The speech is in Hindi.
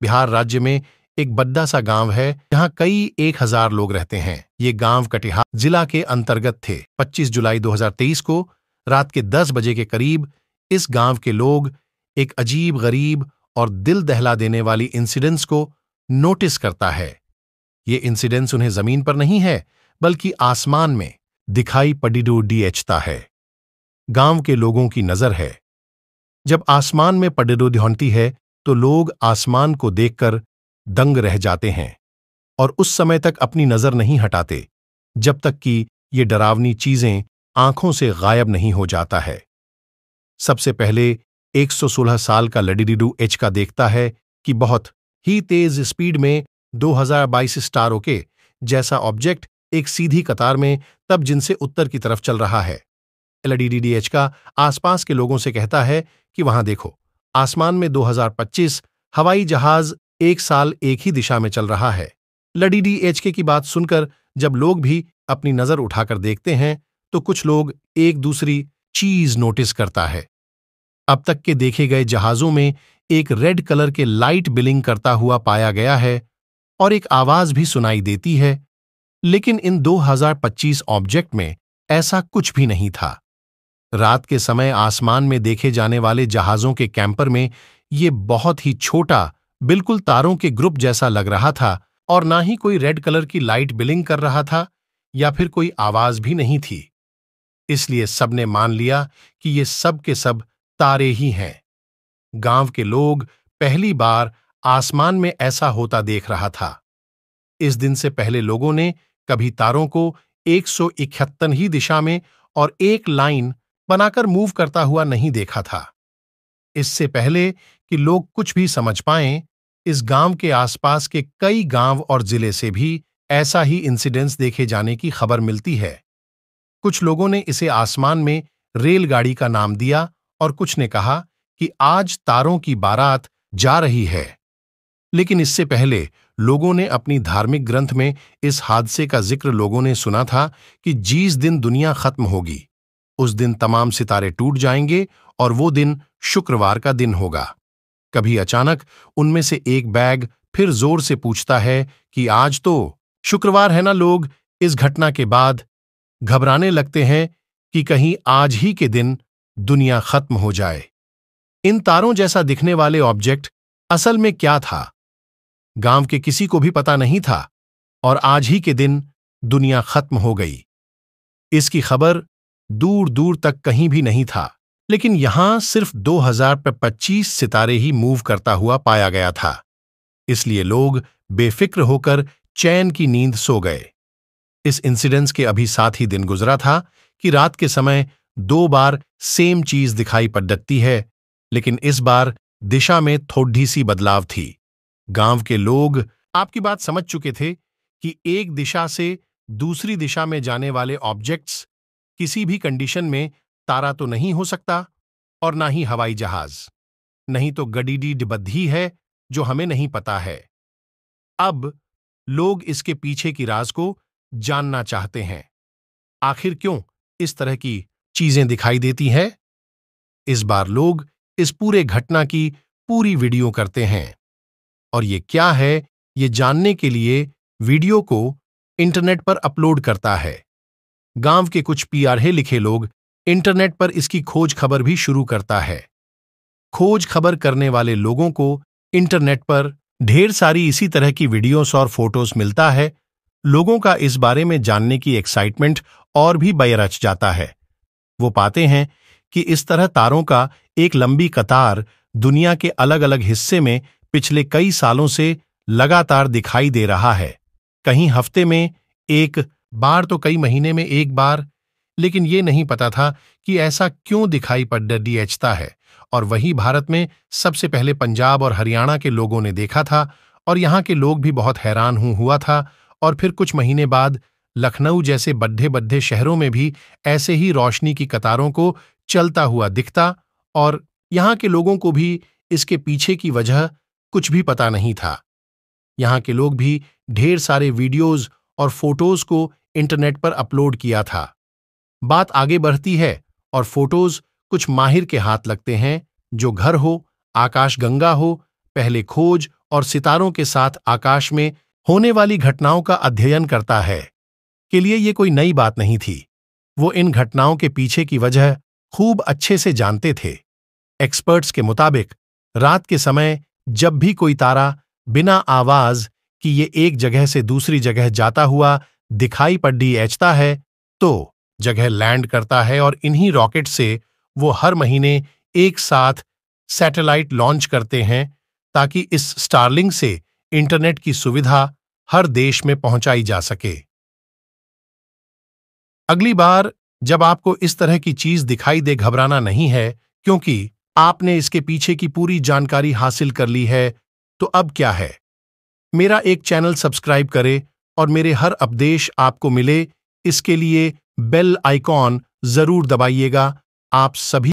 बिहार राज्य में एक बड्डा सा गांव है जहां कई 1000 लोग रहते हैं। ये गांव कटिहार जिला के अंतर्गत थे। 25 जुलाई 2023 को रात के 10 बजे के करीब इस गांव के लोग एक अजीब गरीब और दिल दहला देने वाली इंसिडेंस को नोटिस करता है। ये इंसिडेंस उन्हें जमीन पर नहीं है बल्कि आसमान में दिखाई पडिडो दिखता है। गांव के लोगों की नजर है। जब आसमान में पडिडो दिखती है तो लोग आसमान को देखकर दंग रह जाते हैं और उस समय तक अपनी नजर नहीं हटाते जब तक कि ये डरावनी चीजें आंखों से गायब नहीं हो जाता है। सबसे पहले 116 साल का लडिडिडू एच का देखता है कि बहुत ही तेज स्पीड में 2022 स्टार ओके जैसा ऑब्जेक्ट एक सीधी कतार में तब जिनसे उत्तर की तरफ चल रहा है। LDDDH का आसपास के लोगों से कहता है कि वहां देखो, आसमान में 2025 हवाई जहाज एक साल एक ही दिशा में चल रहा है। LDDHK की बात सुनकर जब लोग भी अपनी नजर उठाकर देखते हैं तो कुछ लोग एक दूसरी चीज नोटिस करता है। अब तक के देखे गए जहाजों में एक रेड कलर के लाइट बिलिंग करता हुआ पाया गया है और एक आवाज भी सुनाई देती है, लेकिन इन 2025 ऑब्जेक्ट में ऐसा कुछ भी नहीं था। रात के समय आसमान में देखे जाने वाले जहाजों के कैंपर में ये बहुत ही छोटा, बिल्कुल तारों के ग्रुप जैसा लग रहा था और ना ही कोई रेड कलर की लाइट बिलिंग कर रहा था या फिर कोई आवाज भी नहीं थी। इसलिए सबने मान लिया कि ये सब के सब तारे ही हैं। गांव के लोग पहली बार आसमान में ऐसा होता देख रहा था। इस दिन से पहले लोगों ने कभी तारों को 171 ही दिशा में और एक लाइन बनाकर मूव करता हुआ नहीं देखा था। इससे पहले कि लोग कुछ भी समझ पाएं, इस गांव के आसपास के कई गांव और जिले से भी ऐसा ही इंसिडेंस देखे जाने की खबर मिलती है। कुछ लोगों ने इसे आसमान में रेलगाड़ी का नाम दिया और कुछ ने कहा कि आज तारों की बारात जा रही है। लेकिन इससे पहले लोगों ने अपनी धार्मिक ग्रंथ में इस हादसे का जिक्र लोगों ने सुना था कि जिस दिन दुनिया खत्म होगी उस दिन तमाम सितारे टूट जाएंगे और वो दिन शुक्रवार का दिन होगा। कभी अचानक उनमें से एक बैग फिर जोर से पूछता है कि आज तो शुक्रवार है ना। लोग इस घटना के बाद घबराने लगते हैं कि कहीं आज ही के दिन दुनिया खत्म हो जाए। इन तारों जैसा दिखने वाले ऑब्जेक्ट असल में क्या था, गांव के किसी को भी पता नहीं था और आज ही के दिन दुनिया खत्म हो गई। इसकी खबर दूर दूर तक कहीं भी नहीं था, लेकिन यहां सिर्फ 2025 सितारे ही मूव करता हुआ पाया गया था। इसलिए लोग बेफिक्र होकर चैन की नींद सो गए। इस इंसिडेंस के अभी 7 ही दिन गुजरा था कि रात के समय 2 बार सेम चीज दिखाई पड़ती है, लेकिन इस बार दिशा में थोड़ी सी बदलाव थी। गांव के लोग आपकी बात समझ चुके थे कि एक दिशा से दूसरी दिशा में जाने वाले ऑब्जेक्ट्स किसी भी कंडीशन में तारा तो नहीं हो सकता और ना ही हवाई जहाज, नहीं तो गडीडी डिबद्धी है जो हमें नहीं पता है। अब लोग इसके पीछे की राज को जानना चाहते हैं। आखिर क्यों इस तरह की चीजें दिखाई देती है? इस बार लोग इस पूरे घटना की पूरी वीडियो करते हैं और ये क्या है ये जानने के लिए वीडियो को इंटरनेट पर अपलोड करता है। गांव के कुछ पीआरए लिखे लोग इंटरनेट पर इसकी खोज खबर भी शुरू करता है। खोज खबर करने वाले लोगों को इंटरनेट पर ढेर सारी इसी तरह की वीडियोस और फोटोज मिलता है। लोगों का इस बारे में जानने की एक्साइटमेंट और भी बेरच जाता है। वो पाते हैं कि इस तरह तारों का एक लंबी कतार दुनिया के अलग अलग हिस्से में पिछले कई सालों से लगातार दिखाई दे रहा है। कहीं हफ्ते में एक बार तो कई महीने में एक बार, लेकिन ये नहीं पता था कि ऐसा क्यों दिखाई पड़ता है। और वही भारत में सबसे पहले पंजाब और हरियाणा के लोगों ने देखा था और यहाँ के लोग भी बहुत हैरान हुआ था। और फिर कुछ महीने बाद लखनऊ जैसे बड्ढे बड्ढे शहरों में भी ऐसे ही रोशनी की कतारों को चलता हुआ दिखता और यहाँ के लोगों को भी इसके पीछे की वजह कुछ भी पता नहीं था। यहाँ के लोग भी ढेर सारे वीडियोज और फोटोज को इंटरनेट पर अपलोड किया था। बात आगे बढ़ती है और फोटोज कुछ माहिर के हाथ लगते हैं, जो घर हो, आकाशगंगा हो, पहले खोज और सितारों के साथ आकाश में होने वाली घटनाओं का अध्ययन करता है के लिए ये कोई नई बात नहीं थी। वो इन घटनाओं के पीछे की वजह खूब अच्छे से जानते थे। एक्सपर्ट्स के मुताबिक रात के समय जब भी कोई तारा बिना आवाज कि ये एक जगह से दूसरी जगह जाता हुआ दिखाई पड़ता है तो जगह लैंड करता है और इन्हीं रॉकेट से वो हर महीने एक साथ सैटेलाइट लॉन्च करते हैं ताकि इस स्टारलिंक से इंटरनेट की सुविधा हर देश में पहुंचाई जा सके। अगली बार जब आपको इस तरह की चीज दिखाई दे, घबराना नहीं है, क्योंकि आपने इसके पीछे की पूरी जानकारी हासिल कर ली है। तो अब क्या है, मेरा एक चैनल सब्सक्राइब करें और मेरे हर अपडेट आपको मिले, इसके लिए बेल आइकॉन जरूर दबाइएगा। आप सभी